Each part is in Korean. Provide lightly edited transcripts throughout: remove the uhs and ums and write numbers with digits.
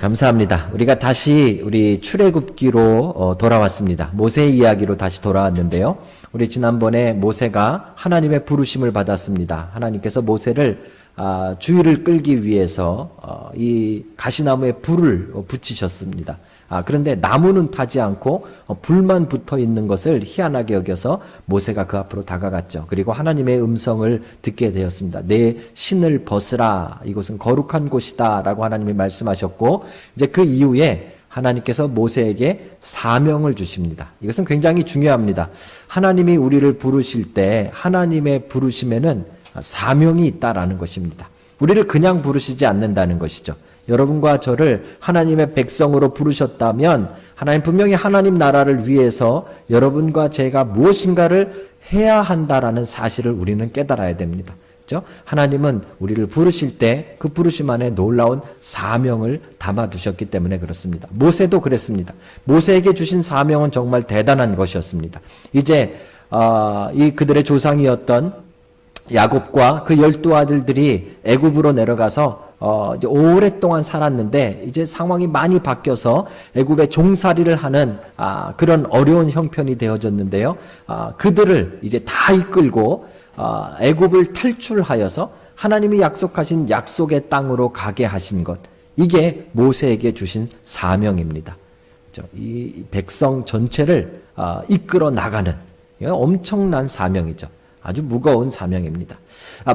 감사합니다. 우리가 다시 우리 출애굽기로 돌아왔습니다. 모세 이야기로 다시 돌아왔는데요. 우리 지난번에 모세가 하나님의 부르심을 받았습니다. 하나님께서 모세를 주의를 끌기 위해서 이 가시나무에 불을 붙이셨습니다. 그런데 나무는 타지 않고 불만 붙어 있는 것을 희한하게 여겨서 모세가 그 앞으로 다가갔죠. 그리고 하나님의 음성을 듣게 되었습니다. 내 신을 벗으라. 이곳은 거룩한 곳이다. 라고 하나님이 말씀하셨고, 이제 그 이후에 하나님께서 모세에게 사명을 주십니다. 이것은 굉장히 중요합니다. 하나님이 우리를 부르실 때 하나님의 부르심에는 사명이 있다라는 것입니다. 우리를 그냥 부르시지 않는다는 것이죠. 여러분과 저를 하나님의 백성으로 부르셨다면 하나님 분명히 하나님 나라를 위해서 여러분과 제가 무엇인가를 해야 한다라는 사실을 우리는 깨달아야 됩니다. 그렇죠? 하나님은 우리를 부르실 때 그 부르심 안에 놀라운 사명을 담아두셨기 때문에 그렇습니다. 모세도 그랬습니다. 모세에게 주신 사명은 정말 대단한 것이었습니다. 이제 이 그들의 조상이었던 야곱과 그 12아들들이 애굽으로 내려가서 이제 오랫동안 살았는데 이제 상황이 많이 바뀌어서 애굽의 종살이를 하는 그런 어려운 형편이 되어졌는데요. 그들을 이제 다 이끌고 애굽을 탈출하여서 하나님이 약속하신 약속의 땅으로 가게 하신 것, 이게 모세에게 주신 사명입니다. 이 백성 전체를 이끌어 나가는 엄청난 사명이죠. 아주 무거운 사명입니다.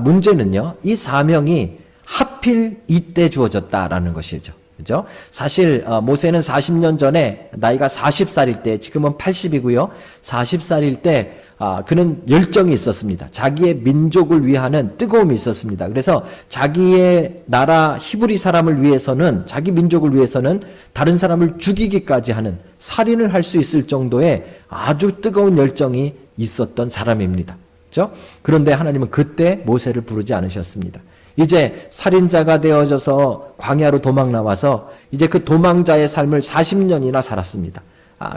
문제는요, 이 사명이 하필 이때 주어졌다라는 것이죠. 그죠? 사실 모세는 40년 전에 나이가 40살일 때, 지금은 80이고요. 40살일 때 그는 열정이 있었습니다. 자기의 민족을 위하는 뜨거움이 있었습니다. 그래서 자기의 나라 히브리 사람을 위해서는, 자기 민족을 위해서는 다른 사람을 죽이기까지 하는, 살인을 할 수 있을 정도의 아주 뜨거운 열정이 있었던 사람입니다. 그렇죠? 그런데 하나님은 그때 모세를 부르지 않으셨습니다. 이제 살인자가 되어져서 광야로 도망 나와서 이제 그 도망자의 삶을 40년이나 살았습니다.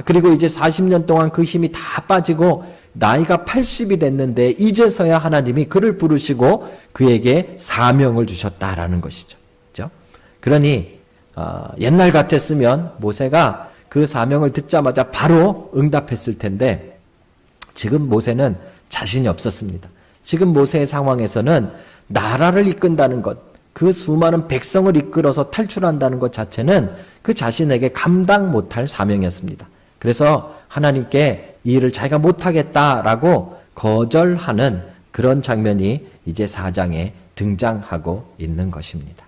그리고 이제 40년 동안 그 힘이 다 빠지고 나이가 80이 됐는데 이제서야 하나님이 그를 부르시고 그에게 사명을 주셨다라는 것이죠. 그렇죠? 그러니 옛날 같았으면 모세가 그 사명을 듣자마자 바로 응답했을 텐데 지금 모세는 자신이 없었습니다. 지금 모세의 상황에서는 나라를 이끈다는 것, 그 수많은 백성을 이끌어서 탈출한다는 것 자체는 그 자신에게 감당 못할 사명이었습니다. 그래서 하나님께 이 일을 자기가 못하겠다라고 거절하는 그런 장면이 이제 4장에 등장하고 있는 것입니다.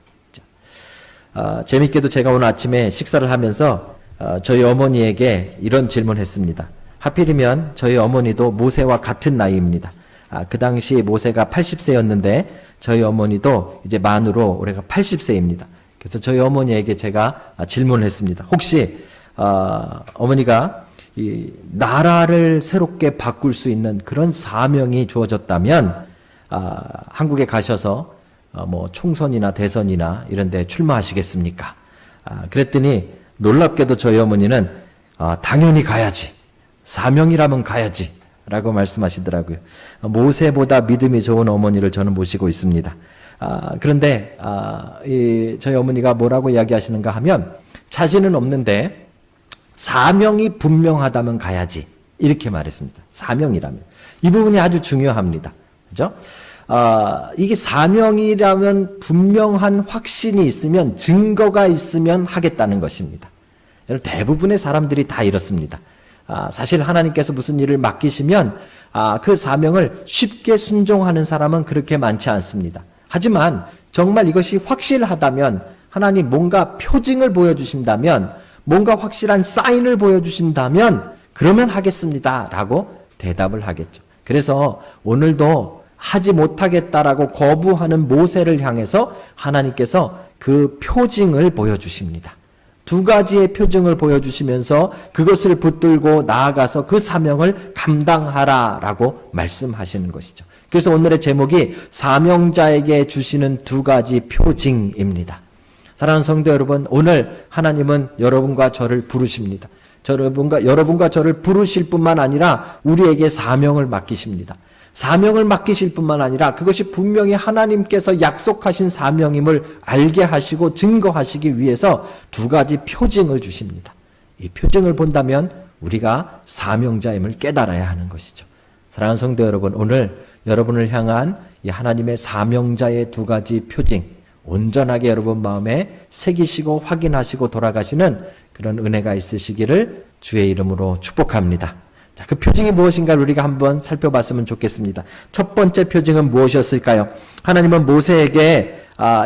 재밌게도 제가 오늘 아침에 식사를 하면서 저희 어머니에게 이런 질문을 했습니다. 하필이면 저희 어머니도 모세와 같은 나이입니다. 그 당시 모세가 80세였는데 저희 어머니도 이제 만으로 올해가 80세입니다. 그래서 저희 어머니에게 제가 질문을 했습니다. 혹시 어머니가 이 나라를 새롭게 바꿀 수 있는 그런 사명이 주어졌다면 한국에 가셔서 뭐 총선이나 대선이나 이런 데 출마하시겠습니까? 그랬더니 놀랍게도 저희 어머니는 당연히 가야지. 사명이라면 가야지 라고 말씀하시더라고요. 모세보다 믿음이 좋은 어머니를 저는 모시고 있습니다. 그런데 저희 어머니가 뭐라고 이야기하시는가 하면 자신은 없는데 사명이 분명하다면 가야지 이렇게 말했습니다. 사명이라면. 이 부분이 아주 중요합니다. 그죠? 이게 사명이라면 분명한 확신이 있으면, 증거가 있으면 하겠다는 것입니다. 대부분의 사람들이 다 이렇습니다. 사실 하나님께서 무슨 일을 맡기시면 그 사명을 쉽게 순종하는 사람은 그렇게 많지 않습니다. 하지만 정말 이것이 확실하다면, 하나님 뭔가 표징을 보여주신다면, 뭔가 확실한 사인을 보여주신다면 그러면 하겠습니다 라고 대답을 하겠죠. 그래서 오늘도 하지 못하겠다라고 거부하는 모세를 향해서 하나님께서 그 표징을 보여주십니다. 두 가지의 표징을 보여주시면서 그것을 붙들고 나아가서 그 사명을 감당하라라고 말씀하시는 것이죠. 그래서 오늘의 제목이 사명자에게 주시는 두 가지 표징입니다. 사랑하는 성도 여러분, 오늘 하나님은 여러분과 저를 부르십니다. 여러분과 저를 부르실 뿐만 아니라 우리에게 사명을 맡기십니다. 사명을 맡기실 뿐만 아니라 그것이 분명히 하나님께서 약속하신 사명임을 알게 하시고 증거하시기 위해서 두 가지 표징을 주십니다. 이 표징을 본다면 우리가 사명자임을 깨달아야 하는 것이죠. 사랑하는 성도 여러분, 오늘 여러분을 향한 이 하나님의 사명자의 두 가지 표징, 온전하게 여러분 마음에 새기시고 확인하시고 돌아가시는 그런 은혜가 있으시기를 주의 이름으로 축복합니다. 자, 그 표징이 무엇인가를 우리가 한번 살펴봤으면 좋겠습니다. 첫 번째 표징은 무엇이었을까요? 하나님은 모세에게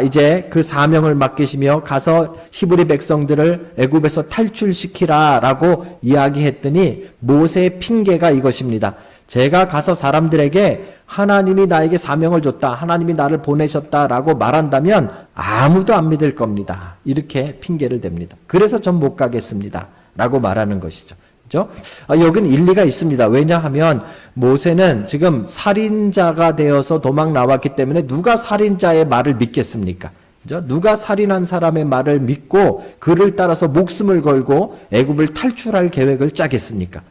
이제 그 사명을 맡기시며 가서 히브리 백성들을 애굽에서 탈출시키라라고 이야기했더니 모세의 핑계가 이것입니다. 제가 가서 사람들에게 하나님이 나에게 사명을 줬다, 하나님이 나를 보내셨다라고 말한다면 아무도 안 믿을 겁니다. 이렇게 핑계를 댑니다. 그래서 전 못 가겠습니다 라고 말하는 것이죠. 그렇죠? 여기는 일리가 있습니다. 왜냐하면 모세는 지금 살인자가 되어서 도망 나왔기 때문에 누가 살인자의 말을 믿겠습니까? 그죠? 누가 살인한 사람의 말을 믿고 그를 따라서 목숨을 걸고 애굽을 탈출할 계획을 짜겠습니까?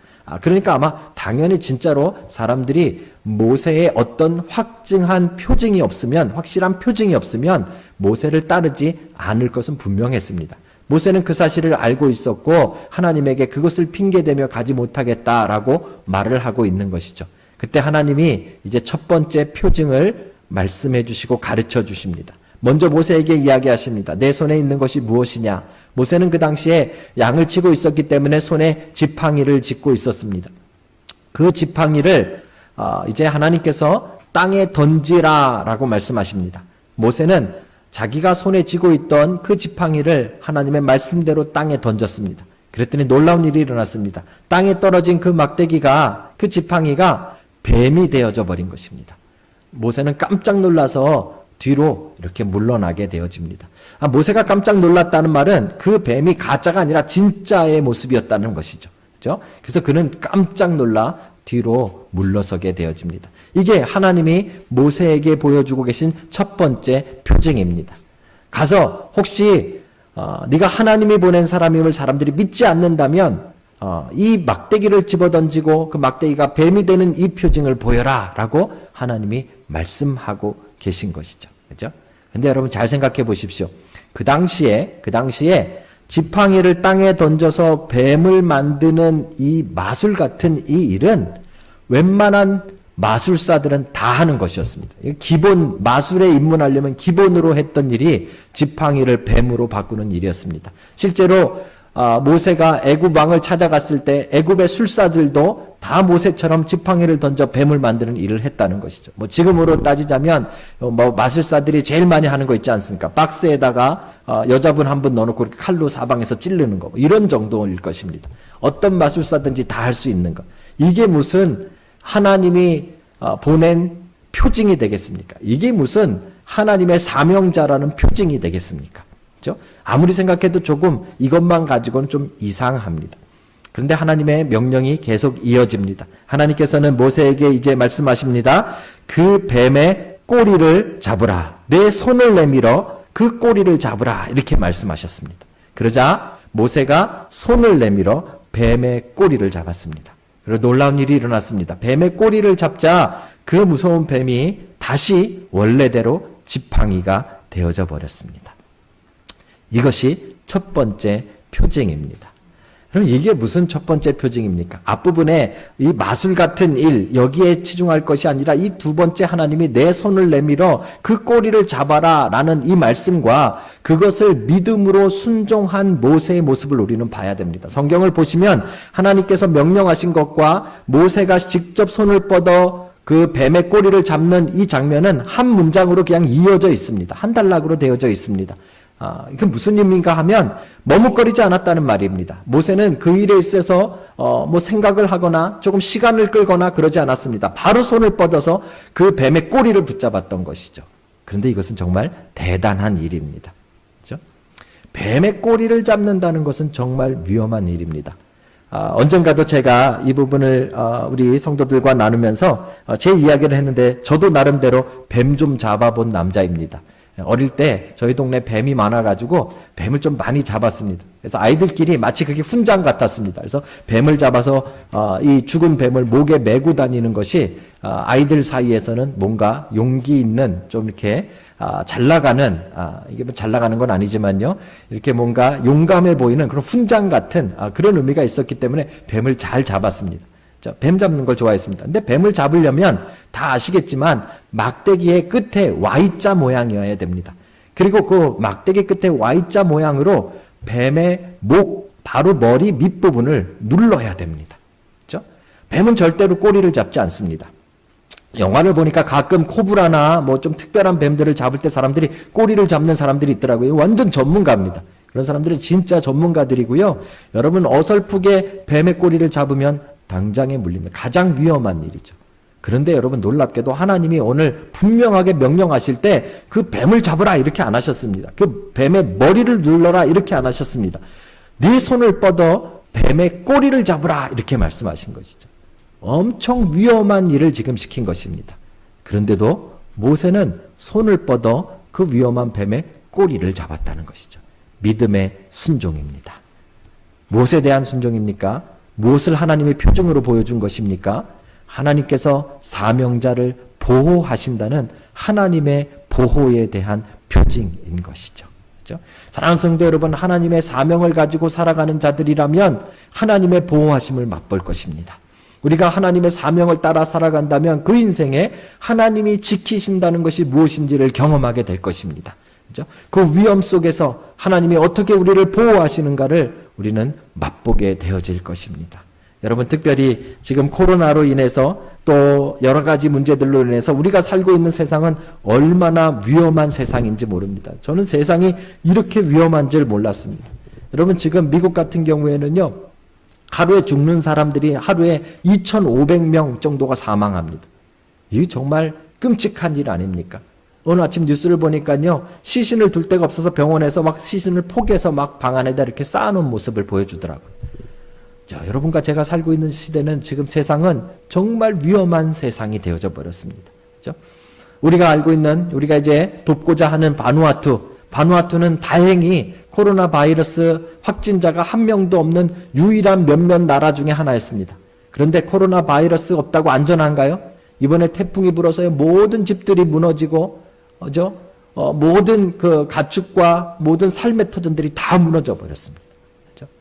그러니까 아마 당연히 진짜로 사람들이 모세의 어떤 확증한 표징이 없으면, 확실한 표징이 없으면 모세를 따르지 않을 것은 분명했습니다. 모세는 그 사실을 알고 있었고 하나님에게 그것을 핑계대며 가지 못하겠다라고 말을 하고 있는 것이죠. 그때 하나님이 이제 첫 번째 표징을 말씀해 주시고 가르쳐 주십니다. 먼저 모세에게 이야기하십니다. 내 손에 있는 것이 무엇이냐? 모세는 그 당시에 양을 치고 있었기 때문에 손에 지팡이를 짚고 있었습니다. 그 지팡이를 이제 하나님께서 땅에 던지라라고 말씀하십니다. 모세는 자기가 손에 쥐고 있던 그 지팡이를 하나님의 말씀대로 땅에 던졌습니다. 그랬더니 놀라운 일이 일어났습니다. 땅에 떨어진 그 막대기가, 그 지팡이가 뱀이 되어져 버린 것입니다. 모세는 깜짝 놀라서 뒤로 이렇게 물러나게 되어집니다. 모세가 깜짝 놀랐다는 말은 그 뱀이 가짜가 아니라 진짜의 모습이었다는 것이죠. 그렇죠? 그래서 그는 깜짝 놀라 뒤로 물러서게 되어집니다. 이게 하나님이 모세에게 보여주고 계신 첫 번째 표징입니다. 가서 혹시 네가 하나님이 보낸 사람임을 사람들이 믿지 않는다면 이 막대기를 집어던지고 그 막대기가 뱀이 되는 이 표징을 보여라 라고 하나님이 말씀하고 계신 것이죠. 그렇죠? 근데 여러분 잘 생각해 보십시오. 그 당시에 지팡이를 땅에 던져서 뱀을 만드는 이 마술 같은 이 일은 웬만한 마술사들은 다 하는 것이었습니다. 기본, 마술에 입문하려면 기본으로 했던 일이 지팡이를 뱀으로 바꾸는 일이었습니다. 실제로 모세가 애굽 왕을 찾아갔을 때 애굽의 술사들도 다 모세처럼 지팡이를 던져 뱀을 만드는 일을 했다는 것이죠. 뭐 지금으로 따지자면 마술사들이 제일 많이 하는 거 있지 않습니까? 박스에다가 여자분 한 분 넣어놓고 이렇게 칼로 사방에서 찌르는 거, 이런 정도일 것입니다. 어떤 마술사든지 다 할 수 있는 것. 이게 무슨 하나님이 보낸 표징이 되겠습니까? 이게 무슨 하나님의 사명자라는 표징이 되겠습니까? 그렇죠? 아무리 생각해도 조금 이것만 가지고는 좀 이상합니다. 그런데 하나님의 명령이 계속 이어집니다. 하나님께서는 모세에게 이제 말씀하십니다. 그 뱀의 꼬리를 잡으라. 내 손을 내밀어 그 꼬리를 잡으라. 이렇게 말씀하셨습니다. 그러자 모세가 손을 내밀어 뱀의 꼬리를 잡았습니다. 그리고 놀라운 일이 일어났습니다. 뱀의 꼬리를 잡자 그 무서운 뱀이 다시 원래대로 지팡이가 되어져 버렸습니다. 이것이 첫 번째 표징입니다. 그럼 이게 무슨 첫 번째 표징입니까? 앞부분에 이 마술 같은 일, 여기에 치중할 것이 아니라 이 두 번째 하나님이 내 손을 내밀어 그 꼬리를 잡아라 라는 이 말씀과 그것을 믿음으로 순종한 모세의 모습을 우리는 봐야 됩니다. 성경을 보시면 하나님께서 명령하신 것과 모세가 직접 손을 뻗어 그 뱀의 꼬리를 잡는 이 장면은 한 문장으로 그냥 이어져 있습니다. 한 단락으로 되어져 있습니다. 이게 무슨 의미인가 하면 머뭇거리지 않았다는 말입니다. 모세는 그 일에 있어서 뭐 생각을 하거나 조금 시간을 끌거나 그러지 않았습니다. 바로 손을 뻗어서 그 뱀의 꼬리를 붙잡았던 것이죠. 그런데 이것은 정말 대단한 일입니다. 그렇죠? 뱀의 꼬리를 잡는다는 것은 정말 위험한 일입니다. 언젠가도 제가 이 부분을 우리 성도들과 나누면서 제 이야기를 했는데 저도 나름대로 뱀 좀 잡아본 남자입니다. 어릴 때 저희 동네 뱀이 많아가지고 뱀을 좀 많이 잡았습니다. 그래서 아이들끼리 마치 그게 훈장 같았습니다. 그래서 뱀을 잡아서 이 죽은 뱀을 목에 메고 다니는 것이 아이들 사이에서는 뭔가 용기 있는 좀 이렇게 잘 나가는 이게 뭐 잘 나가는 건 아니지만요, 이렇게 뭔가 용감해 보이는 그런 훈장 같은 그런 의미가 있었기 때문에 뱀을 잘 잡았습니다. 자, 뱀 잡는 걸 좋아했습니다. 근데 뱀을 잡으려면 다 아시겠지만 막대기의 끝에 Y자 모양이어야 됩니다. 그리고 그 막대기 끝에 Y자 모양으로 뱀의 목 바로 머리 밑부분을 눌러야 됩니다. 그렇죠? 뱀은 절대로 꼬리를 잡지 않습니다. 영화를 보니까 가끔 코브라나 뭐 좀 특별한 뱀들을 잡을 때 사람들이 꼬리를 잡는 사람들이 있더라고요. 완전 전문가입니다. 그런 사람들은 진짜 전문가들이고요. 여러분 어설프게 뱀의 꼬리를 잡으면 당장에 물립니다. 가장 위험한 일이죠. 그런데 여러분 놀랍게도 하나님이 오늘 분명하게 명령하실 때 그 뱀을 잡으라 이렇게 안 하셨습니다. 그 뱀의 머리를 눌러라 이렇게 안 하셨습니다. 네 손을 뻗어 뱀의 꼬리를 잡으라 이렇게 말씀하신 것이죠. 엄청 위험한 일을 지금 시킨 것입니다. 그런데도 모세는 손을 뻗어 그 위험한 뱀의 꼬리를 잡았다는 것이죠. 믿음의 순종입니다. 무엇에 대한 순종입니까? 무엇을 하나님의 표징으로 보여준 것입니까? 하나님께서 사명자를 보호하신다는 하나님의 보호에 대한 표징인 것이죠. 그렇죠? 사랑하는 성도 여러분, 하나님의 사명을 가지고 살아가는 자들이라면 하나님의 보호하심을 맛볼 것입니다. 우리가 하나님의 사명을 따라 살아간다면 그 인생에 하나님이 지키신다는 것이 무엇인지를 경험하게 될 것입니다. 그렇죠? 그 위험 속에서 하나님이 어떻게 우리를 보호하시는가를 우리는 맛보게 되어질 것입니다. 여러분 특별히 지금 코로나로 인해서 또 여러 가지 문제들로 인해서 우리가 살고 있는 세상은 얼마나 위험한 세상인지 모릅니다. 저는 세상이 이렇게 위험한 줄 몰랐습니다. 여러분 지금 미국 같은 경우에는요, 하루에 죽는 사람들이 하루에 2,500명 정도가 사망합니다. 이게 정말 끔찍한 일 아닙니까? 오늘 아침 뉴스를 보니까요, 시신을 둘 데가 없어서 병원에서 막 시신을 포개서 막 방 안에다 이렇게 쌓아놓은 모습을 보여주더라고요. 자, 여러분과 제가 살고 있는 시대는 지금 세상은 정말 위험한 세상이 되어져 버렸습니다. 그렇죠? 우리가 알고 있는, 우리가 이제 돕고자 하는 바누아투는 다행히 코로나 바이러스 확진자가 한 명도 없는 유일한 몇몇 나라 중에 하나였습니다. 그런데 코로나 바이러스 없다고 안전한가요? 이번에 태풍이 불어서 모든 집들이 무너지고, 모든 그 가축과 모든 삶의 터전들이 다 무너져 버렸습니다. 그렇죠?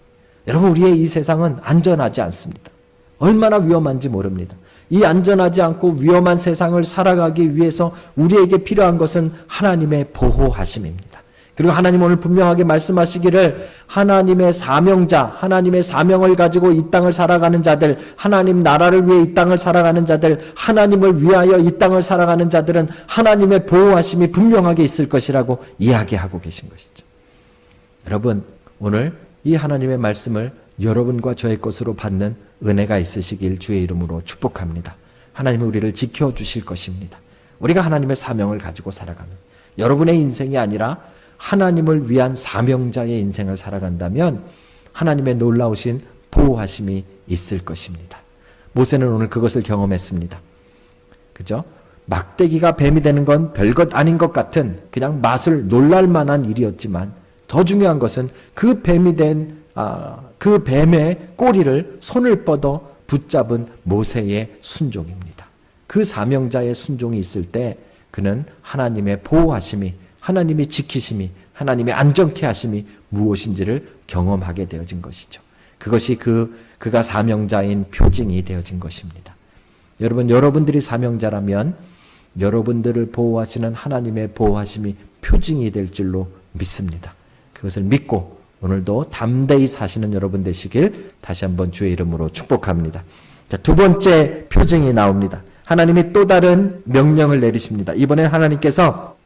여러분, 우리의 이 세상은 안전하지 않습니다. 얼마나 위험한지 모릅니다. 이 안전하지 않고 위험한 세상을 살아가기 위해서 우리에게 필요한 것은 하나님의 보호하심입니다. 그리고 하나님 오늘 분명하게 말씀하시기를 하나님의 사명자, 하나님의 사명을 가지고 이 땅을 살아가는 자들, 하나님 나라를 위해 이 땅을 살아가는 자들, 하나님을 위하여 이 땅을 살아가는 자들은 하나님의 보호하심이 분명하게 있을 것이라고 이야기하고 계신 것이죠. 여러분, 오늘 이 하나님의 말씀을 여러분과 저의 것으로 받는 은혜가 있으시길 주의 이름으로 축복합니다. 하나님은 우리를 지켜주실 것입니다. 우리가 하나님의 사명을 가지고 살아가는 여러분의 인생이 아니라 하나님을 위한 사명자의 인생을 살아간다면 하나님의 놀라우신 보호하심이 있을 것입니다. 모세는 오늘 그것을 경험했습니다. 그죠? 막대기가 뱀이 되는 건 별것 아닌 것 같은 그냥 맛을 놀랄 만한 일이었지만 더 중요한 것은 그 뱀이 된 그 뱀의 꼬리를 손을 뻗어 붙잡은 모세의 순종입니다. 그 사명자의 순종이 있을 때 그는 하나님의 보호하심이, 하나님의 지키심이, 하나님의 안정케 하심이 무엇인지를 경험하게 되어진 것이죠. 그것이 그가 사명자인 표징이 되어진 것입니다. 여러분, 여러분들이 사명자라면 여러분들을 보호하시는 하나님의 보호하심이 표징이 될 줄로 믿습니다. 그것을 믿고 오늘도 담대히 사시는 여러분 되시길 다시 한번 주의 이름으로 축복합니다. 자, 두 번째 표징이 나옵니다. 하나님이 또 다른 명령을 내리십니다. 이번엔 하나님께서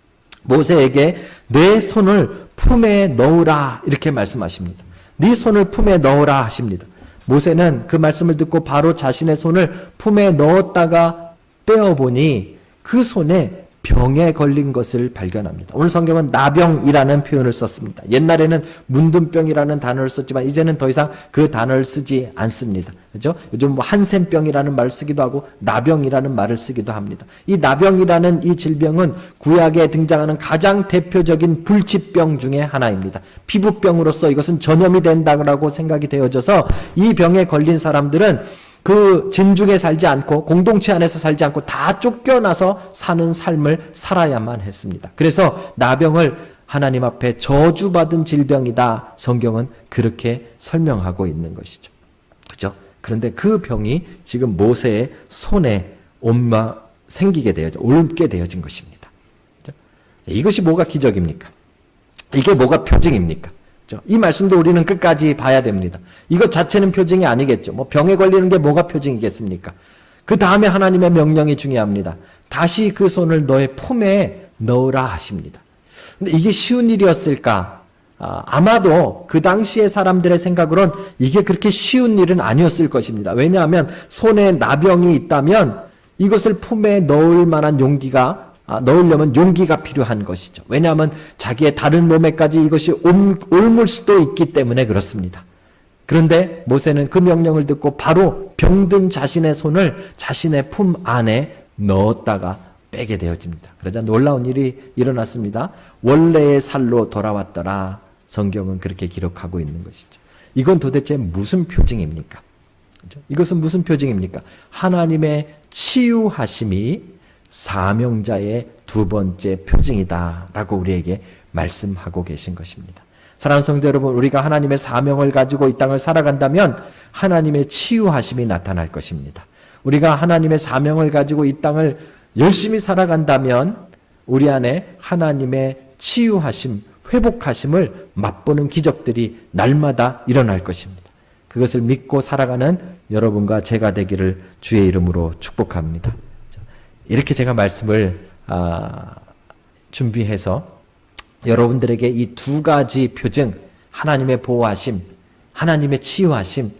모세에게 내 손을 품에 넣으라 이렇게 말씀하십니다. 네 손을 품에 넣으라 하십니다. 모세는 그 말씀을 듣고 바로 자신의 손을 품에 넣었다가 떼어보니 그 손에 병에 걸린 것을 발견합니다. 오늘 성경은 나병이라는 표현을 썼습니다. 옛날에는 문둥병이라는 단어를 썼지만 이제는 더 이상 그 단어를 쓰지 않습니다. 그죠? 요즘 뭐 한센병이라는 말을 쓰기도 하고 나병이라는 말을 쓰기도 합니다. 이 나병이라는 이 질병은 구약에 등장하는 가장 대표적인 불치병 중에 하나입니다. 피부병으로서 이것은 전염이 된다고 생각이 되어져서 이 병에 걸린 사람들은 그 진중에 살지 않고 공동체 안에서 살지 않고 다 쫓겨나서 사는 삶을 살아야만 했습니다. 그래서 나병을 하나님 앞에 저주받은 질병이다. 성경은 그렇게 설명하고 있는 것이죠. 그죠? 그런데 그 병이 지금 모세의 손에 생기게 되어져 옮게 되어진 것입니다. 그죠? 이것이 뭐가 기적입니까? 이게 뭐가 표징입니까? 이 말씀도 우리는 끝까지 봐야 됩니다. 이것 자체는 표징이 아니겠죠. 뭐 병에 걸리는 게 뭐가 표징이겠습니까? 그 다음에 하나님의 명령이 중요합니다. 다시 그 손을 너의 품에 넣으라 하십니다. 근데 이게 쉬운 일이었을까? 아마도 그 당시의 사람들의 생각으론 이게 그렇게 쉬운 일은 아니었을 것입니다. 왜냐하면 손에 나병이 있다면 이것을 품에 넣을 만한 넣으려면 용기가 필요한 것이죠. 왜냐하면 자기의 다른 몸에까지 이것이 옮을 수도 있기 때문에 그렇습니다. 그런데 모세는 그 명령을 듣고 바로 병든 자신의 손을 자신의 품 안에 넣었다가 빼게 되어집니다. 그러자 놀라운 일이 일어났습니다. 원래의 살로 돌아왔더라. 성경은 그렇게 기록하고 있는 것이죠. 이건 도대체 무슨 표징입니까? 이것은 무슨 표징입니까? 하나님의 치유하심이 사명자의 두 번째 표징이다라고 우리에게 말씀하고 계신 것입니다. 사랑하는 성도 여러분, 우리가 하나님의 사명을 가지고 이 땅을 살아간다면 하나님의 치유하심이 나타날 것입니다. 우리가 하나님의 사명을 가지고 이 땅을 열심히 살아간다면 우리 안에 하나님의 치유하심, 회복하심을 맛보는 기적들이 날마다 일어날 것입니다. 그것을 믿고 살아가는 여러분과 제가 되기를 주의 이름으로 축복합니다. 이렇게 제가 말씀을 준비해서 여러분들에게 이 두 가지 표징, 하나님의 보호하심, 하나님의 치유하심,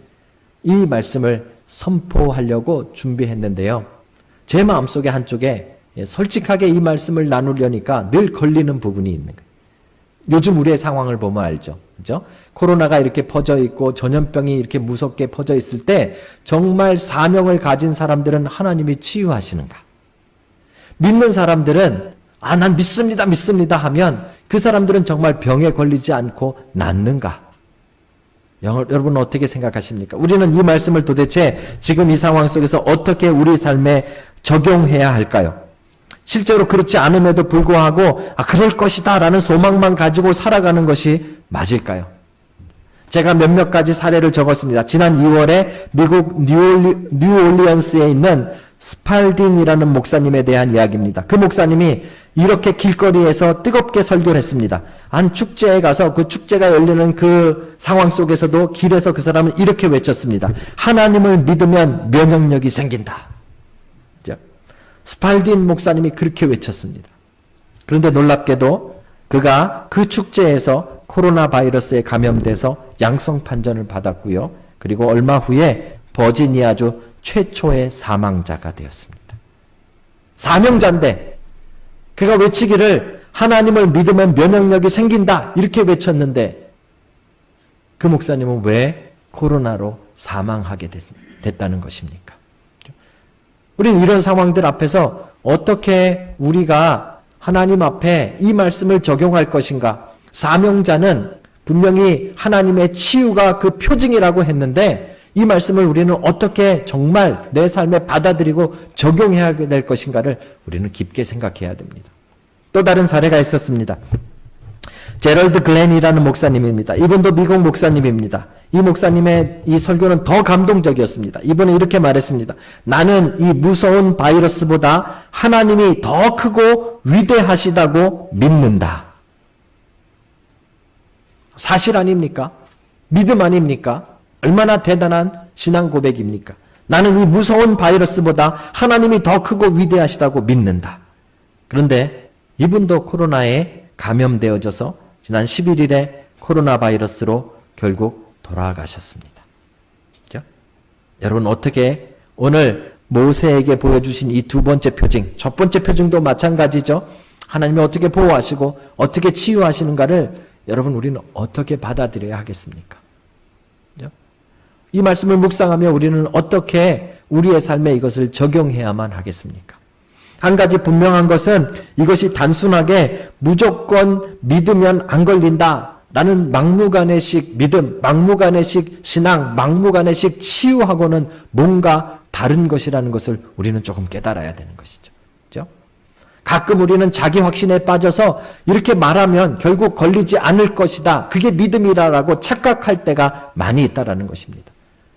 이 말씀을 선포하려고 준비했는데요. 제 마음속에 한쪽에 솔직하게 이 말씀을 나누려니까 늘 걸리는 부분이 있는 거예요. 요즘 우리의 상황을 보면 알죠. 그죠? 코로나가 이렇게 퍼져 있고 전염병이 이렇게 무섭게 퍼져 있을 때 정말 사명을 가진 사람들은 하나님이 치유하시는가? 믿는 사람들은 난 믿습니다 하면 그 사람들은 정말 병에 걸리지 않고 낫는가? 여러분은 어떻게 생각하십니까? 우리는 이 말씀을 도대체 지금 이 상황 속에서 어떻게 우리 삶에 적용해야 할까요? 실제로 그렇지 않음에도 불구하고 그럴 것이다 라는 소망만 가지고 살아가는 것이 맞을까요? 제가 몇몇 가지 사례를 적었습니다. 지난 2월에 미국 뉴올리언스에 있는 스팔딘이라는 목사님에 대한 이야기입니다. 그 목사님이 이렇게 길거리에서 뜨겁게 설교를 했습니다. 한 축제에 가서 그 축제가 열리는 그 상황 속에서도 길에서 그 사람은 이렇게 외쳤습니다. 하나님을 믿으면 면역력이 생긴다. 스팔딘 목사님이 그렇게 외쳤습니다. 그런데 놀랍게도 그가 그 축제에서 코로나 바이러스에 감염돼서 양성 판정을 받았고요. 그리고 얼마 후에 버지니아주 최초의 사망자가 되었습니다. 사명자인데 그가 외치기를 하나님을 믿으면 면역력이 생긴다 이렇게 외쳤는데 그 목사님은 왜 코로나로 사망하게 됐다는 것입니까? 우리는 이런 상황들 앞에서 어떻게 우리가 하나님 앞에 이 말씀을 적용할 것인가? 사명자는 분명히 하나님의 치유가 그 표징이라고 했는데 이 말씀을 우리는 어떻게 정말 내 삶에 받아들이고 적용해야 될 것인가를 우리는 깊게 생각해야 됩니다. 또 다른 사례가 있었습니다. 제럴드 글렌이라는 목사님입니다. 이분도 미국 목사님입니다. 이 목사님의 이 설교는 더 감동적이었습니다. 이분은 이렇게 말했습니다. 나는 이 무서운 바이러스보다 하나님이 더 크고 위대하시다고 믿는다. 사실 아닙니까? 믿음 아닙니까? 얼마나 대단한 신앙 고백입니까? 나는 이 무서운 바이러스보다 하나님이 더 크고 위대하시다고 믿는다. 그런데 이분도 코로나에 감염되어져서 지난 11일에 코로나 바이러스로 결국 돌아가셨습니다. 그렇죠? 여러분 어떻게 오늘 모세에게 보여주신 이 두 번째 표징, 첫 번째 표징도 마찬가지죠. 하나님이 어떻게 보호하시고 어떻게 치유하시는가를 여러분 우리는 어떻게 받아들여야 하겠습니까? 이 말씀을 묵상하며 우리는 어떻게 우리의 삶에 이것을 적용해야만 하겠습니까? 한 가지 분명한 것은 이것이 단순하게 무조건 믿으면 안 걸린다 라는 막무가내식 믿음, 막무가내식 신앙, 막무가내식 치유하고는 뭔가 다른 것이라는 것을 우리는 조금 깨달아야 되는 것이죠. 그렇죠? 가끔 우리는 자기 확신에 빠져서 이렇게 말하면 결국 걸리지 않을 것이다. 그게 믿음이라고 착각할 때가 많이 있다라는 것입니다.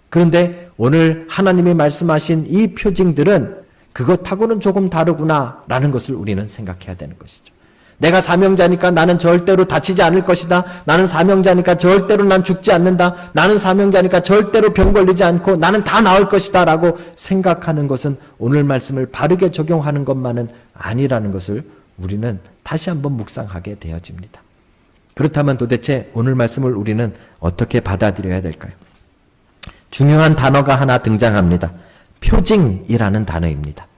그런데 오늘 하나님이 말씀하신 이 표징들은 그것하고는 조금 다르구나라는 것을 우리는 생각해야 되는 것이죠. 내가 사명자니까 나는 절대로 다치지 않을 것이다. 나는 사명자니까 절대로 난 죽지 않는다. 나는 사명자니까 절대로 병 걸리지 않고 나는 다 나을 것이다 라고 생각하는 것은 오늘 말씀을 바르게 적용하는 것만은 아니라는 것을 우리는 다시 한번 묵상하게 되어집니다. 그렇다면 도대체 오늘 말씀을 우리는 어떻게 받아들여야 될까요? 중요한 단어가 하나 등장합니다. 표징이라는 단어입니다.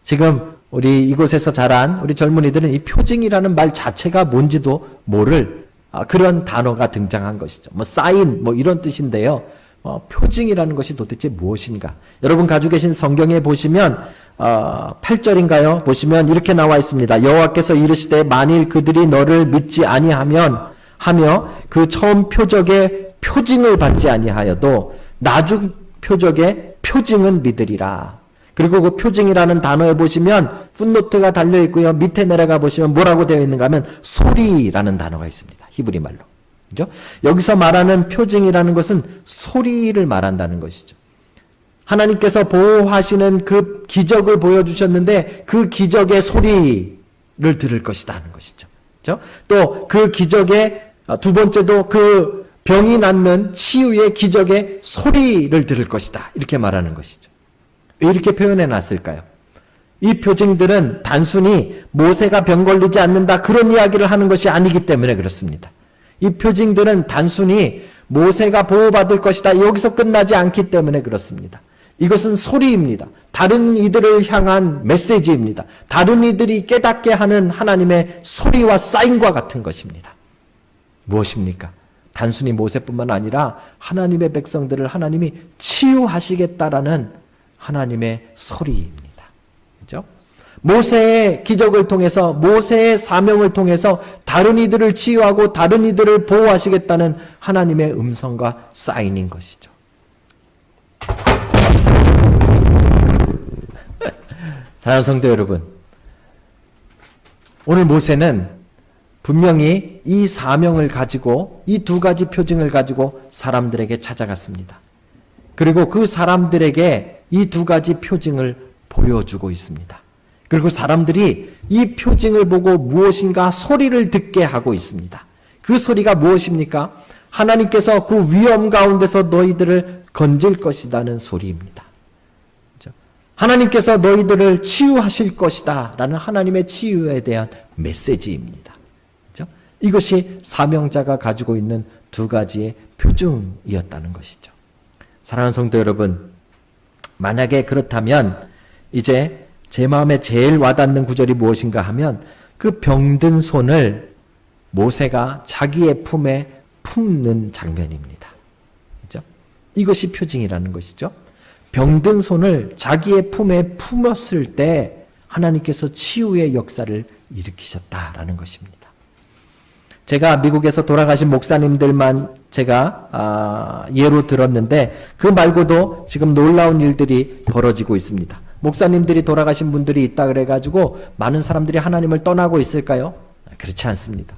지금 우리 이곳에서 자란 우리 젊은이들은 이 표징이라는 말 자체가 뭔지도 모를 그런 단어가 등장한 것이죠. 사인 이런 뜻인데요. 표징이라는 것이 도대체 무엇인가? 여러분 가지고 계신 성경에 보시면 8절인가요? 보시면 이렇게 나와 있습니다. 여호와께서 이르시되 만일 그들이 너를 믿지 아니하며 그 처음 표적의 표징을 받지 아니하여도 나중 표적의 표징은 믿으리라. 그리고 그 표징이라는 단어에 보시면 풋노트가 달려 있고요. 밑에 내려가 보시면 뭐라고 되어 있는가 하면 소리라는 단어가 있습니다. 히브리 말로. 그죠? 여기서 말하는 표징이라는 것은 소리를 말한다는 것이죠. 하나님께서 보호하시는 그 기적을 보여주셨는데 그 기적의 소리를 들을 것이다 하는 것이죠. 그죠? 또 그 기적의 두 번째도 그 병이 낫는 치유의 기적의 소리를 들을 것이다. 이렇게 말하는 것이죠. 왜 이렇게 표현해 놨을까요? 이 표징들은 단순히 모세가 병 걸리지 않는다 그런 이야기를 하는 것이 아니기 때문에 그렇습니다. 이 표징들은 단순히 모세가 보호받을 것이다 여기서 끝나지 않기 때문에 그렇습니다. 이것은 소리입니다. 다른 이들을 향한 메시지입니다. 다른 이들이 깨닫게 하는 하나님의 소리와 사인과 같은 것입니다. 무엇입니까? 단순히 모세뿐만 아니라 하나님의 백성들을 하나님이 치유하시겠다라는 하나님의 소리입니다. 그렇죠? 모세의 기적을 통해서 모세의 사명을 통해서 다른 이들을 치유하고 다른 이들을 보호하시겠다는 하나님의 음성과 사인인 것이죠. 사랑하는 성도 여러분, 오늘 모세는 분명히 이 사명을 가지고 이 두 가지 표징을 가지고 사람들에게 찾아갔습니다. 그리고 그 사람들에게 이 두 가지 표징을 보여주고 있습니다. 그리고 사람들이 이 표징을 보고 무엇인가 소리를 듣게 하고 있습니다. 그 소리가 무엇입니까? 하나님께서 그 위험 가운데서 너희들을 건질 것이라는 소리입니다. 그렇죠? 하나님께서 너희들을 치유하실 것이다 라는 하나님의 치유에 대한 메시지입니다. 그렇죠? 이것이 사명자가 가지고 있는 두 가지의 표징이었다는 것이죠. 사랑하는 성도 여러분, 만약에 그렇다면 이제 제 마음에 제일 와닿는 구절이 무엇인가 하면 그 병든 손을 모세가 자기의 품에 품는 장면입니다. 그렇죠? 이것이 표징이라는 것이죠. 병든 손을 자기의 품에 품었을 때 하나님께서 치유의 역사를 일으키셨다라는 것입니다. 제가 미국에서 돌아가신 목사님들만 제가 예로 들었는데 그 말고도 지금 놀라운 일들이 벌어지고 있습니다. 목사님들이 돌아가신 분들이 있다 그래가지고 많은 사람들이 하나님을 떠나고 있을까요? 그렇지 않습니다.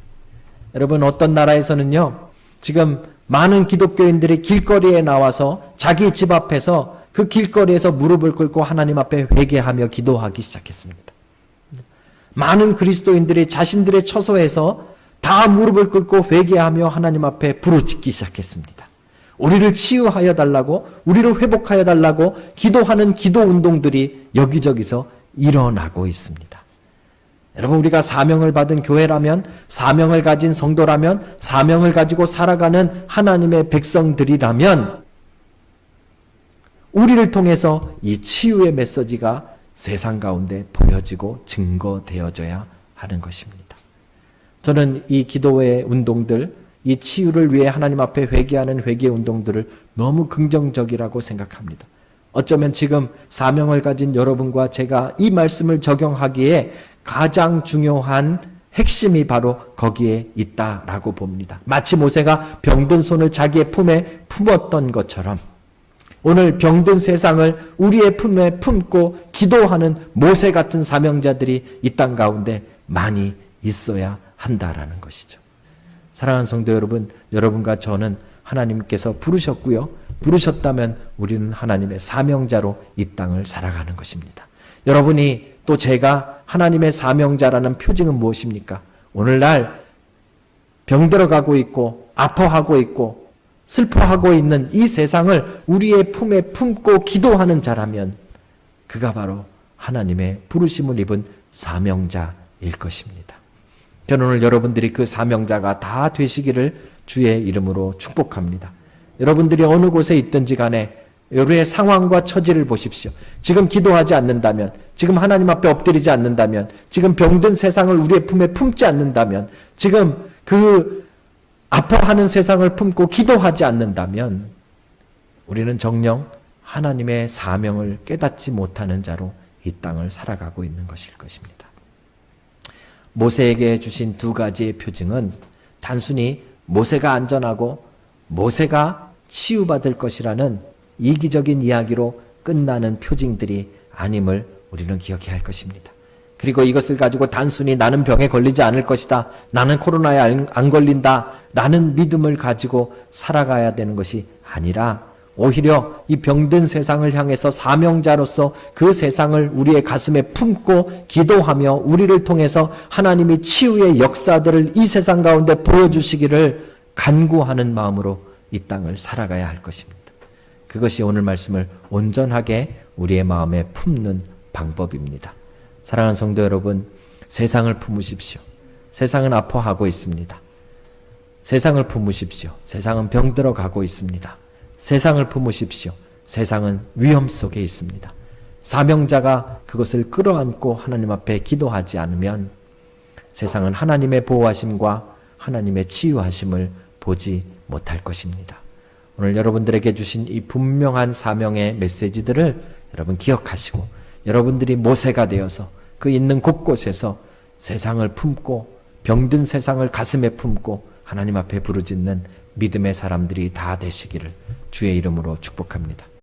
여러분, 어떤 나라에서는요, 지금 많은 기독교인들이 길거리에 나와서 자기 집 앞에서 그 길거리에서 무릎을 꿇고 하나님 앞에 회개하며 기도하기 시작했습니다. 많은 그리스도인들이 자신들의 처소에서 다 무릎을 꿇고 회개하며 하나님 앞에 부르짖기 시작했습니다. 우리를 치유하여 달라고, 우리를 회복하여 달라고 기도하는 기도 운동들이 여기저기서 일어나고 있습니다. 여러분, 우리가 사명을 받은 교회라면, 사명을 가진 성도라면, 사명을 가지고 살아가는 하나님의 백성들이라면 우리를 통해서 이 치유의 메시지가 세상 가운데 보여지고 증거되어져야 하는 것입니다. 저는 이 기도의 운동들, 이 치유를 위해 하나님 앞에 회개하는 회개 운동들을 너무 긍정적이라고 생각합니다. 어쩌면 지금 사명을 가진 여러분과 제가 이 말씀을 적용하기에 가장 중요한 핵심이 바로 거기에 있다라고 봅니다. 마치 모세가 병든 손을 자기의 품에 품었던 것처럼 오늘 병든 세상을 우리의 품에 품고 기도하는 모세 같은 사명자들이 이 땅 가운데 많이 있어야 한다라는 것이죠. 사랑하는 성도 여러분, 여러분과 저는 하나님께서 부르셨고요. 부르셨다면 우리는 하나님의 사명자로 이 땅을 살아가는 것입니다. 여러분이 또 제가 하나님의 사명자라는 표징은 무엇입니까? 오늘날 병들어가고 있고 아파하고 있고 슬퍼하고 있는 이 세상을 우리의 품에 품고 기도하는 자라면 그가 바로 하나님의 부르심을 입은 사명자일 것입니다. 저는 오늘 여러분들이 그 사명자가 다 되시기를 주의 이름으로 축복합니다. 여러분들이 어느 곳에 있든지 간에 여러분의 상황과 처지를 보십시오. 지금 기도하지 않는다면, 지금 하나님 앞에 엎드리지 않는다면, 지금 병든 세상을 우리의 품에 품지 않는다면, 지금 그 아파하는 세상을 품고 기도하지 않는다면 우리는 정녕 하나님의 사명을 깨닫지 못하는 자로 이 땅을 살아가고 있는 것일 것입니다. 모세에게 주신 두 가지의 표징은 단순히 모세가 안전하고 모세가 치유받을 것이라는 이기적인 이야기로 끝나는 표징들이 아님을 우리는 기억해야 할 것입니다. 그리고 이것을 가지고 단순히 나는 병에 걸리지 않을 것이다, 나는 코로나에 안 걸린다 라는 믿음을 가지고 살아가야 되는 것이 아니라 오히려 이 병든 세상을 향해서 사명자로서 그 세상을 우리의 가슴에 품고 기도하며 우리를 통해서 하나님이 치유의 역사들을 이 세상 가운데 보여주시기를 간구하는 마음으로 이 땅을 살아가야 할 것입니다. 그것이 오늘 말씀을 온전하게 우리의 마음에 품는 방법입니다. 사랑하는 성도 여러분, 세상을 품으십시오. 세상은 아파하고 있습니다. 세상을 품으십시오. 세상은 병들어 가고 있습니다. 세상을 품으십시오. 세상은 위험 속에 있습니다. 사명자가 그것을 끌어안고 하나님 앞에 기도하지 않으면 세상은 하나님의 보호하심과 하나님의 치유하심을 보지 못할 것입니다. 오늘 여러분들에게 주신 이 분명한 사명의 메시지들을 여러분 기억하시고 여러분들이 모세가 되어서 그 있는 곳곳에서 세상을 품고 병든 세상을 가슴에 품고 하나님 앞에 부르짖는 믿음의 사람들이 다 되시기를 주의 이름으로 축복합니다.